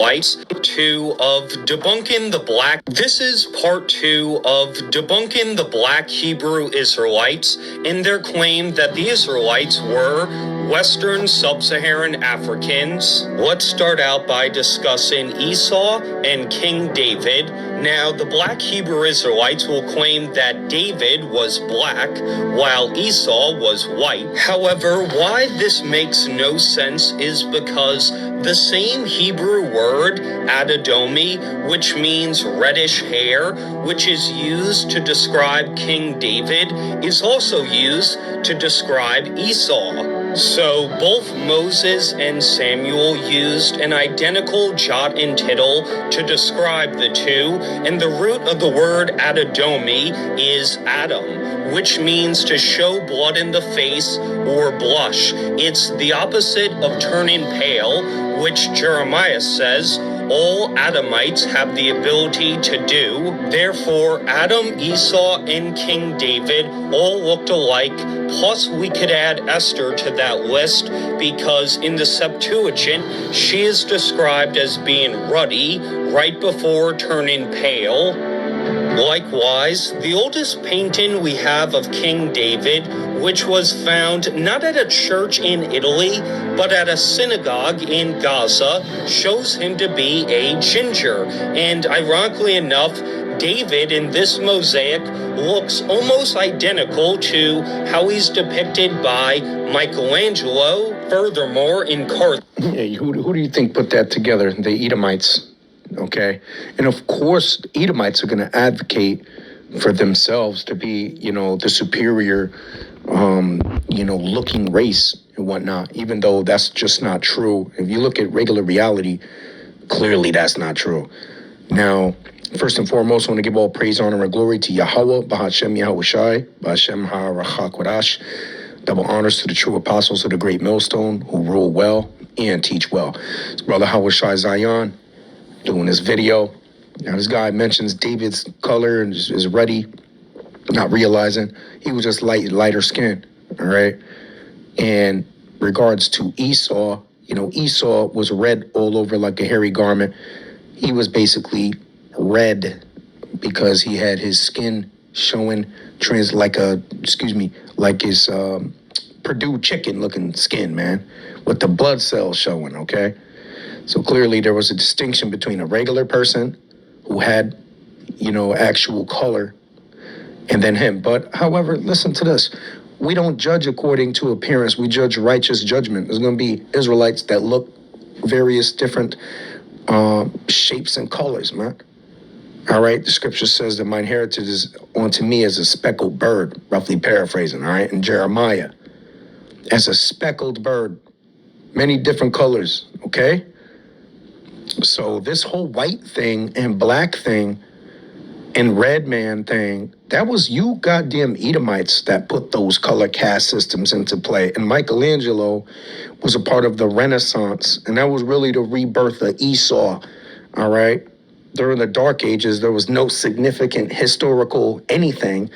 Lights 2 of debunking the black. This is part 2 of debunking the black Hebrew Israelites in their claim that the Israelites were Western Sub-Saharan Africans. Let's start out by discussing Esau and King David. Now, the black Hebrew Israelites will claim that David was black while Esau was white. However, why this makes no sense is because the same Hebrew word, Adadomi, which means reddish hair, which is used to describe King David, is also used to describe Esau. So both Moses and Samuel used an identical jot and tittle to describe the two, and the root of the word Adadomi is Adam, which means to show blood in the face or blush. It's the opposite of turning pale, which Jeremiah says all Adamites have the ability to do. Therefore, Adam, Esau, and King David all looked alike. Plus, we could add Esther to that list because in the Septuagint, she is described as being ruddy right before turning pale. Likewise, the oldest painting we have of King David, which was found not at a church in Italy, but at a synagogue in Gaza, shows him to be a ginger. And ironically enough, David in this mosaic looks almost identical to how he's depicted by Michelangelo. Furthermore, in Carthage. Yeah, who do you think put that together? The Edomites. Okay. And of course, Edomites are going to advocate for themselves to be, the superior, looking race and whatnot, even though that's just not true. If you look at regular reality, clearly that's not true. Now, first and foremost, I want to give all praise, honor, and glory to Yahweh, Bahashem Yahushai, Bahashem HaRachakodash. Double honors to the true apostles of the great millstone who rule well and teach well. It's Brother Yahushai Zion doing this video. Now, this guy mentions David's color and is ready, not realizing he was just lighter skin, all right? And regards to Esau, Esau was red all over like a hairy garment. He was basically red because he had his skin showing like his Purdue chicken looking skin, man, with the blood cells showing, okay? So clearly there was a distinction between a regular person who had, actual color and then him. But however, listen to this. We don't judge according to appearance. We judge righteous judgment. There's going to be Israelites that look various different shapes and colors, man. All right. The scripture says that mine heritage is unto me as a speckled bird, roughly paraphrasing. All right. In Jeremiah, as a speckled bird, many different colors. Okay. So this whole white thing and black thing and red man thing, that was you goddamn Edomites that put those color caste systems into play. And Michelangelo was a part of the Renaissance, and that was really the rebirth of Esau, all right? During the Dark Ages, there was no significant historical anything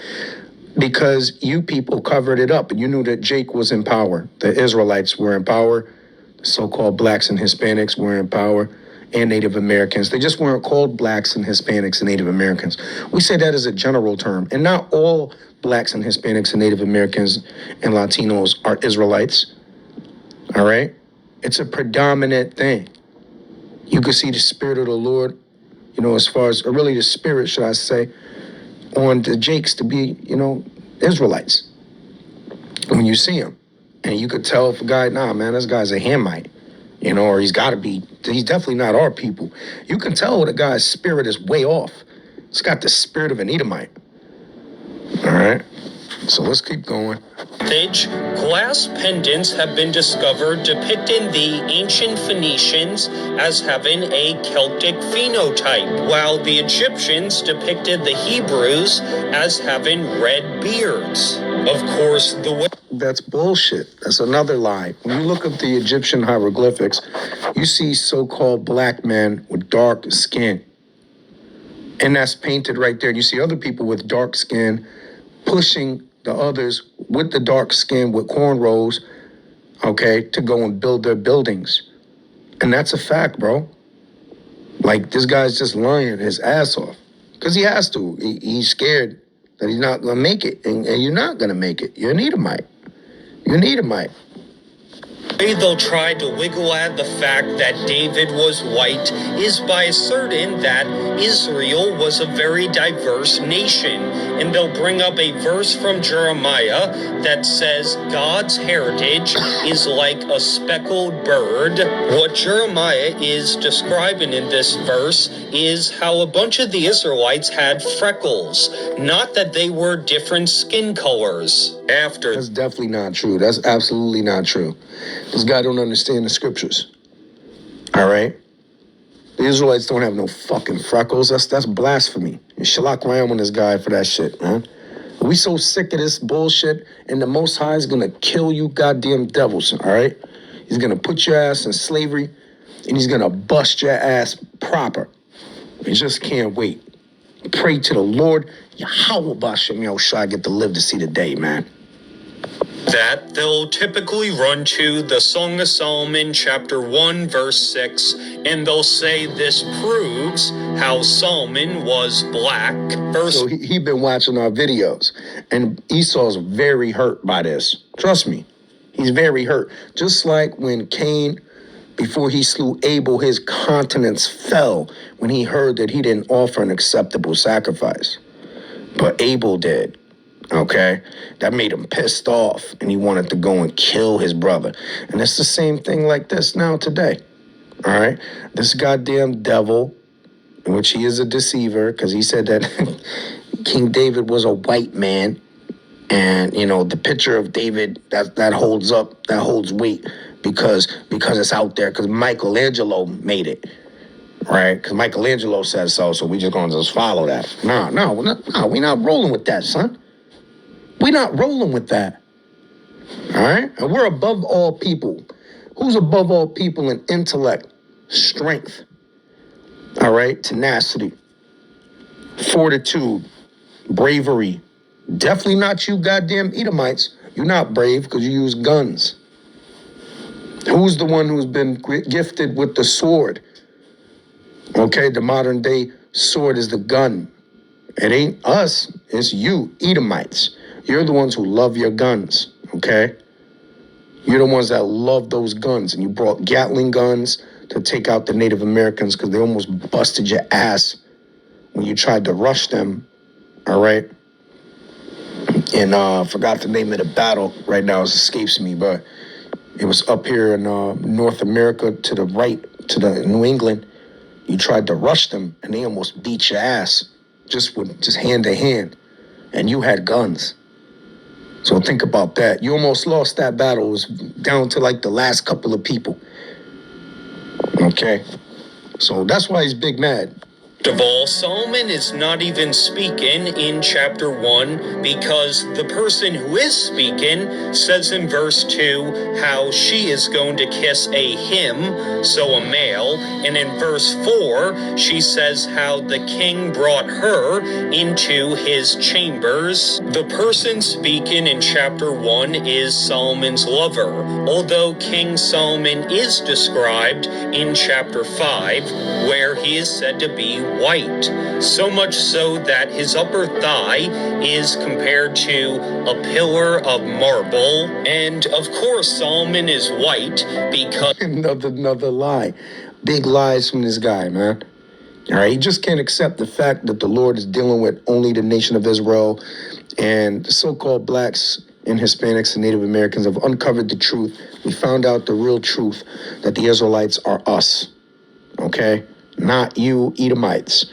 because you people covered it up, and you knew that Jake was in power. The Israelites were in power. The so-called blacks and Hispanics were in power. And Native Americans. They just weren't called blacks and Hispanics and Native Americans. We say that as a general term. And not all blacks and Hispanics and Native Americans and Latinos are Israelites. All right? It's a predominant thing. You can see the Spirit of the Lord, as far as, or really the Spirit, should I say, on the Jakes to be, Israelites. When you see them. And you could tell if a guy, nah, man, this guy's a Hamite. Or he's definitely not our people. You can tell the guy's spirit is way off. It's got the spirit of an Edomite. All right, so let's keep going. Glass pendants have been discovered depicting the ancient Phoenicians as having a Celtic phenotype, while the Egyptians depicted the Hebrews as having red beards. Of course, That's bullshit. That's another lie. When you look up the Egyptian hieroglyphics, you see so-called black men with dark skin. And that's painted right there. You see other people with dark skin pushing the others with the dark skin with cornrows, okay, to go and build their buildings. And that's a fact, bro. Like, this guy's just lying his ass off. Because he has to. He's scared that he's not going to make it. And you're not going to make it. You're an Edomite. You're an Edomite. They'll try to wiggle at the fact that David was white is by asserting that Israel was a very diverse nation. And they'll bring up a verse from Jeremiah that says God's heritage is like a speckled bird. What Jeremiah is describing in this verse is how a bunch of the Israelites had freckles, not that they were different skin colors. That's definitely not true. That's absolutely not true. This guy don't understand the scriptures. All right? The Israelites don't have no fucking freckles. That's blasphemy. And shalak on this guy for that shit, man. We so sick of this bullshit, and the Most High is gonna kill you goddamn devils, all right? He's gonna put your ass in slavery, and he's gonna bust your ass proper. We just can't wait. Pray to the Lord, Yahweh Bashem Yoshai, get to live to see the day, man. That they'll typically run to the Song of Solomon, chapter 1, verse 6, and they'll say this proves how Solomon was black. So he been watching our videos, and Esau's very hurt by this. Trust me, he's very hurt. Just like when Cain, before he slew Abel, his countenance fell when he heard that he didn't offer an acceptable sacrifice. But Abel did. Okay, that made him pissed off, and he wanted to go and kill his brother. And it's the same thing like this now today. All right, this goddamn devil, in which he is a deceiver, because he said that King David was a white man, and you know the picture of David that holds up, that holds weight because it's out there, because Michelangelo made it. Right, because Michelangelo says so we just gonna just follow that. No, we're not rolling with that, son. We're not rolling with that. All right? And we're above all people. Who's above all people in intellect, strength, all right, tenacity, fortitude, bravery? Definitely not you goddamn Edomites. You're not brave because you use guns. Who's the one who's been gifted with the sword? Okay, the modern day sword is the gun. It ain't us, it's you, Edomites. You're the ones who love your guns, okay? You're the ones that love those guns, and you brought Gatling guns to take out the Native Americans because they almost busted your ass when you tried to rush them, all right? And I forgot the name of the battle right now, it escapes me, but it was up here in North America to the right, to the New England. You tried to rush them, and they almost beat your ass just hand to hand, and you had guns. So think about that. You almost lost that battle. It was down to like the last couple of people. Okay? So that's why he's big mad. Of all, Solomon is not even speaking in chapter 1 because the person who is speaking says in verse 2 how she is going to kiss a him, so a male, and in verse 4 she says how the king brought her into his chambers. The person speaking in chapter 1 is Solomon's lover, although King Solomon is described in chapter 5 where he is said to be white, so much so that his upper thigh is compared to a pillar of marble. And of course Solomon is white because another lie. Big lies from this guy, man. All right, he just can't accept the fact that the Lord is dealing with only the nation of Israel, and the so-called blacks and Hispanics and Native Americans have uncovered the truth. We found out the real truth, that the Israelites are us, okay? Not you Edomites.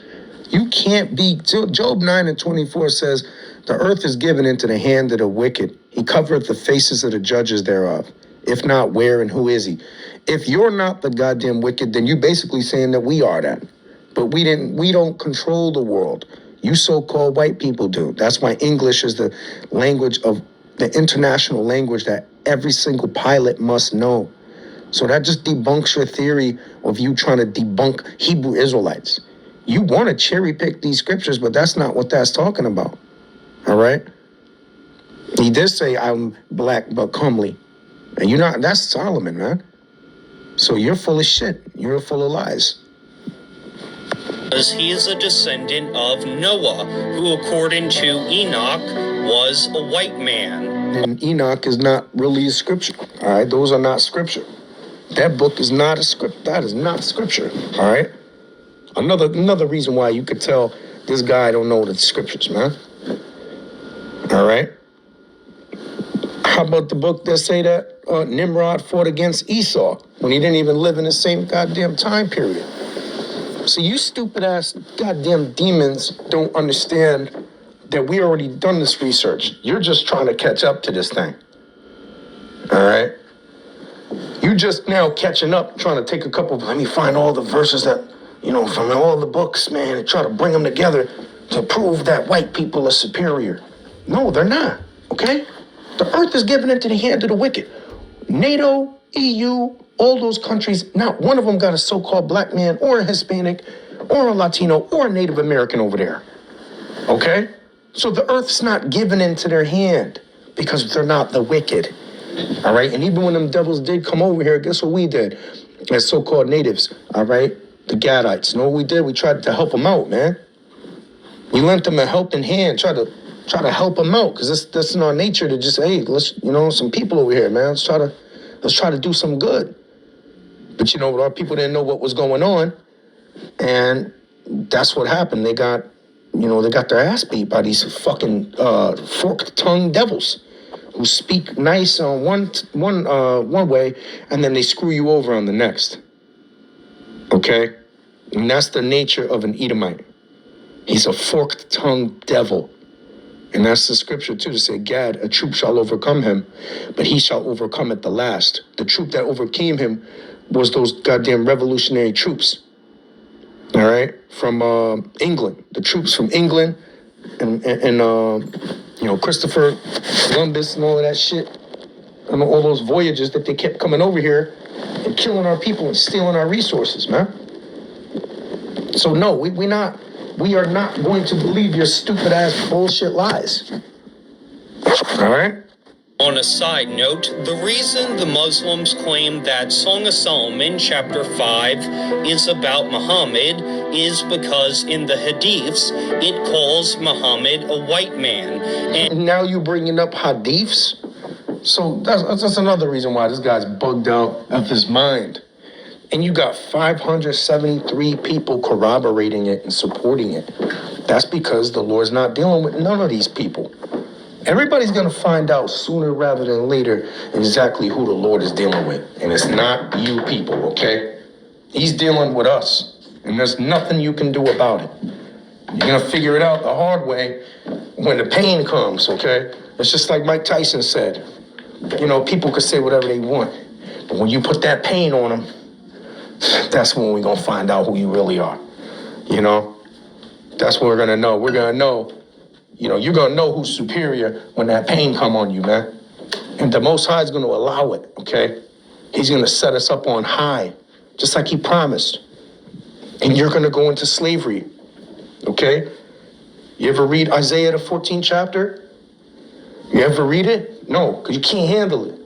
You can't be, Job 9:24 says, the earth is given into the hand of the wicked. He covereth the faces of the judges thereof. If not, where and who is he? If you're not the goddamn wicked, then you basically saying that we are that. But we don't control the world. You so-called white people do. That's why English is the language of the international language that every single pilot must know. So that just debunks your theory of you trying to debunk Hebrew Israelites. You want to cherry pick these scriptures, but that's not what that's talking about. All right? He did say, I'm black but comely. And you're not, that's Solomon, man. So you're full of shit. You're full of lies. as he is a descendant of Noah, who according to Enoch was a white man. And Enoch is not really a scripture. All right, those are not scripture. That book is not a script. That is not scripture. All right. Another reason why you could tell this guy don't know the scriptures, man. All right. How about the book that say that Nimrod fought against Esau when he didn't even live in the same goddamn time period? So you stupid ass goddamn demons don't understand that we already done this research. You're just trying to catch up to this thing. All right? You just now catching up, trying to take a couple, let me find all the verses that, from all the books, man, and try to bring them together to prove that white people are superior. No, they're not, okay? The earth is given into the hand of the wicked. NATO, EU, all those countries, not one of them got a so-called black man or a Hispanic or a Latino or a Native American over there, okay? So the earth's not given into their hand because they're not the wicked, all right? And even when them devils did come over here, guess what we did as so-called natives, all right? The Gadites. You know what we did? We tried to help them out, man. We lent them a helping hand, try to help them out, because that's in our nature to just, hey, let's, some people over here, man. Let's try to do some good. But our people didn't know what was going on, and that's what happened. They got their ass beat by these fucking forked-tongued devils who speak nice on one way, and then they screw you over on the next. Okay? And that's the nature of an Edomite. He's a forked-tongued devil. And that's the scripture, too, to say, Gad, a troop shall overcome him, but he shall overcome at the last. The troop that overcame him was those goddamn revolutionary troops. All right? From England. The troops from England and Christopher Columbus and all of that shit. And all those voyages that they kept coming over here and killing our people and stealing our resources, man. So, no, we are not going to believe your stupid ass bullshit lies. All right? On a side note, the reason the Muslims claim that Song of Solomon chapter 5 is about Muhammad is because in the Hadiths, it calls Muhammad a white man. And now you bringing up Hadiths? So that's another reason why this guy's bugged out of his mind. And you got 573 people corroborating it and supporting it. That's because the Lord's not dealing with none of these people. Everybody's going to find out sooner rather than later exactly who the Lord is dealing with. And it's not you people, okay? He's dealing with us. And there's nothing you can do about it. You're going to figure it out the hard way when the pain comes, okay? It's just like Mike Tyson said. People could say whatever they want. But when you put that pain on them, that's when we're going to find out who you really are. That's what we're going to know. We're going to know, you're going to know who's superior when that pain come on you, man. And the Most High is going to allow it, okay? He's going to set us up on high, just like he promised. And you're going to go into slavery, okay? You ever read Isaiah, the 14th chapter? You ever read it? No, because you can't handle it.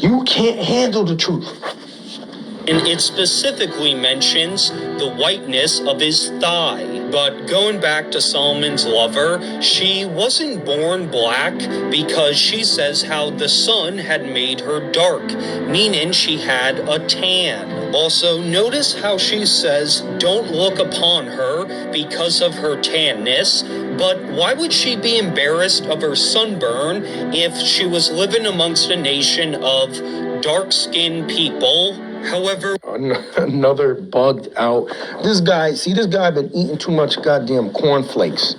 You can't handle the truth. And it specifically mentions the whiteness of his thigh. But going back to Solomon's lover, she wasn't born black because she says how the sun had made her dark, meaning she had a tan. Also, notice how she says, don't look upon her because of her tanness, but why would she be embarrassed of her sunburn if she was living amongst a nation of dark-skinned people? However, another bugged out. This guy been eating too much goddamn cornflakes.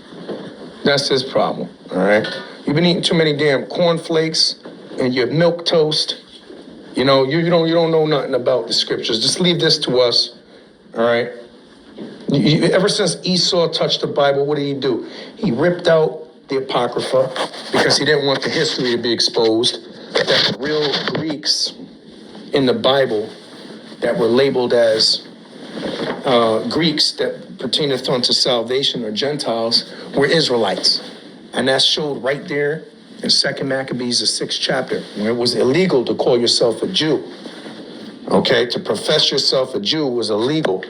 That's his problem, all right? You've been eating too many damn cornflakes and your milk toast. You don't know nothing about the scriptures. Just leave this to us, all right? Ever since Esau touched the Bible, what did he do? He ripped out the Apocrypha because he didn't want the history to be exposed. That the real Greeks in the Bible that were labeled as Greeks that pertaineth unto salvation or Gentiles were Israelites. And that's showed right there in 2 Maccabees, the 6th chapter, where it was illegal to call yourself a Jew. Okay, to profess yourself a Jew was illegal.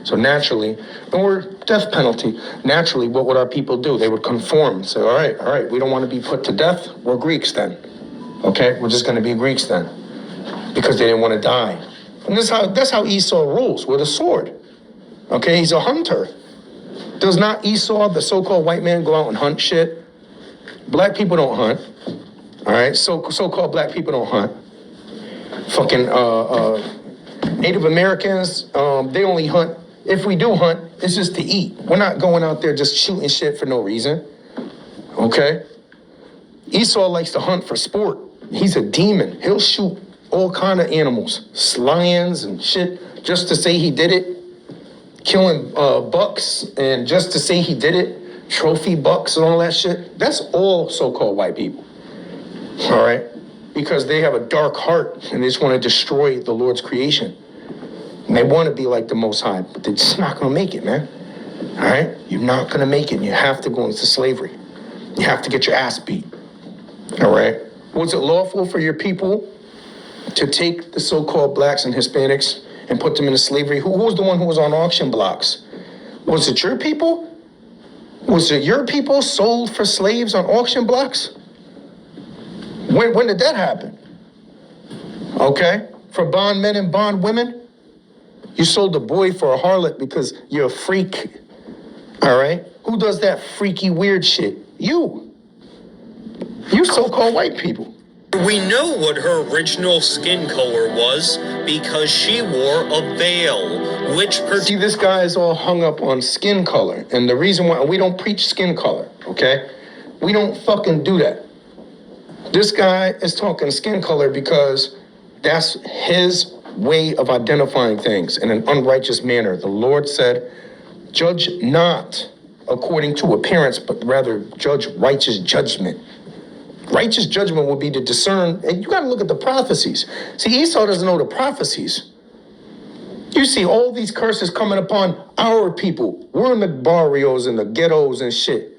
So naturally, or death penalty, naturally, what would our people do? They would conform, say, all right, we don't want to be put to death, we're Greeks then. Okay, we're just going to be Greeks then. Because they didn't want to die. And that's how Esau rules, with a sword. Okay, he's a hunter. Does not Esau, the so-called white man, go out and hunt shit? Black people don't hunt. All right, so-called black people don't hunt. Fucking Native Americans, they only hunt. If we do hunt, it's just to eat. We're not going out there just shooting shit for no reason. Okay? Esau likes to hunt for sport. He's a demon. He'll shoot all kind of animals, lions and shit, just to say he did it. Killing bucks and just to say he did it. Trophy bucks and all that shit. That's all so-called white people. All right? Because they have a dark heart and they just want to destroy the Lord's creation. And they want to be like the Most High, but they're just not going to make it, man. All right? You're not going to make it. You have to go into slavery. You have to get your ass beat. All right? Was it lawful for your people to take the so-called blacks and Hispanics and put them into slavery? Who was the one who was on auction blocks? Was it your people? Was it your people sold for slaves on auction blocks? When did that happen? Okay? For bondmen and bondwomen? You sold a boy for a harlot because you're a freak. All right? Who does that freaky weird shit? You. You so-called white people. We know what her original skin color was because she wore a veil, which See, this guy is all hung up on skin color. And the reason why we don't preach skin color, okay? We don't fucking do that. This guy is talking skin color because that's his way of identifying things in an unrighteous manner. The Lord said, judge not according to appearance, but rather judge righteous judgment. Righteous judgment would be to discern, and you got to look at the prophecies. See, Esau doesn't know the prophecies. You see all these curses coming upon our people. We're in the barrios and the ghettos and shit.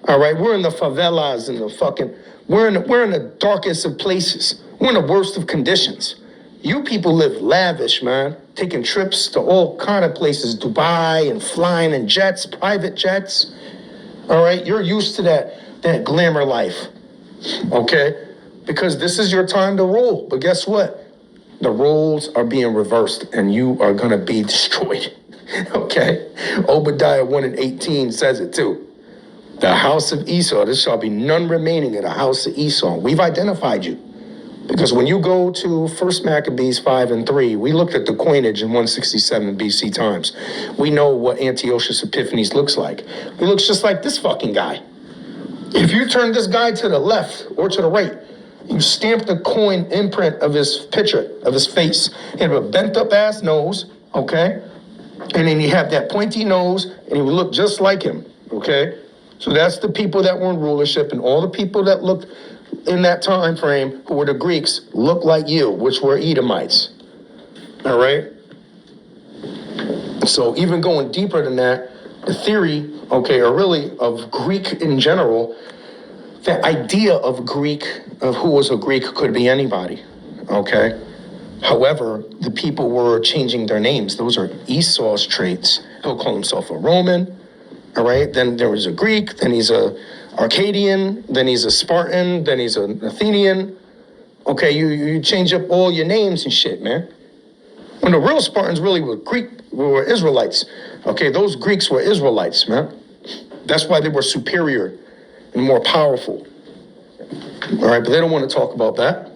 All right, we're in the favelas and the fucking, we're in the darkest of places. We're in the worst of conditions. You people live lavish, man. Taking trips to all kind of places, Dubai and flying in jets, private jets. All right, you're used to that glamour life. Okay? Because this is your time to rule. But guess what? The roles are being reversed and you are going to be destroyed. Okay? Obadiah 1:18 says it too. The house of Esau, there shall be none remaining in the house of Esau. We've identified you. Because when you go to 1 Maccabees 5:3, we looked at the coinage in 167 BC times. We know what Antiochus Epiphanes looks like. He looks just like this fucking guy. If you turn this guy to the left or to the right, you stamp the coin imprint of his picture, of his face. He had a bent up ass nose, okay? And then he had that pointy nose, and he would look just like him, okay? So that's the people that were in rulership, and all the people that looked in that time frame who were the Greeks look like you, which were Edomites, all right? So even going deeper than that, the theory, okay, or really of Greek in general, the idea of Greek, of who was a Greek could be anybody, okay? However, the people were changing their names. Those are Esau's traits. He'll call himself a Roman, all right? Then there was a Greek, then he's a Arcadian, then he's a Spartan, then he's an Athenian. Okay, you change up all your names and shit, man. When the real Spartans really were Israelites. Okay, those Greeks were Israelites, man. That's why they were superior and more powerful. All right, but they don't want to talk about that.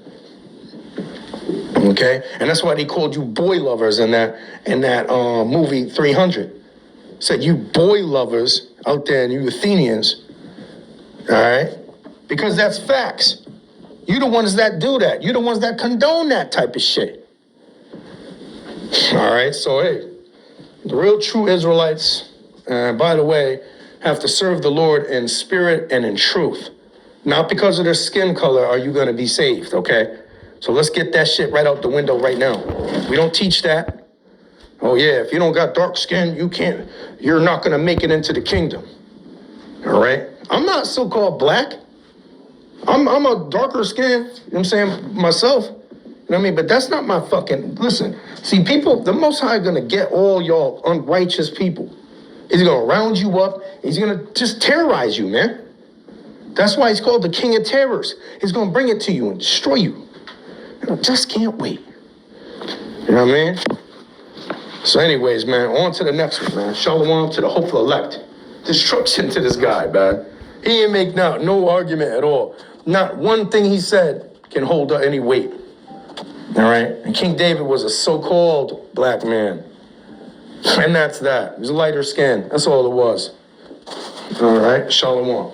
Okay, and that's why they called you boy lovers in that movie 300. Said you boy lovers out there and you Athenians. All right, because that's facts. You the ones that do that. You the ones that condone that type of shit. All right, so hey, the real true Israelites, by the way, have to serve the Lord in spirit and in truth. Not because of their skin color are you going to be saved, okay? So let's get that shit right out the window right now. We don't teach that. Oh yeah, if you don't got dark skin, you're not going to make it into the kingdom. All right? I'm not so-called black. I'm a darker skin, you know what I'm saying, myself. You know what I mean? But that's not my fucking, listen, see, people, the Most High gonna get all y'all unrighteous people. He's gonna round you up. He's gonna just terrorize you, man. That's why he's called the King of Terrors. He's gonna bring it to you and destroy you. And I just can't wait. You know what I mean? So anyways, man, on to the next one, man. Shalom to the hopeful elect. Destruction to this guy, man. He ain't make no argument at all. Not one thing he said can hold up any weight. All right? And King David was a so-called black man. And that's that. He was lighter skin. That's all it was. All right? Shalom.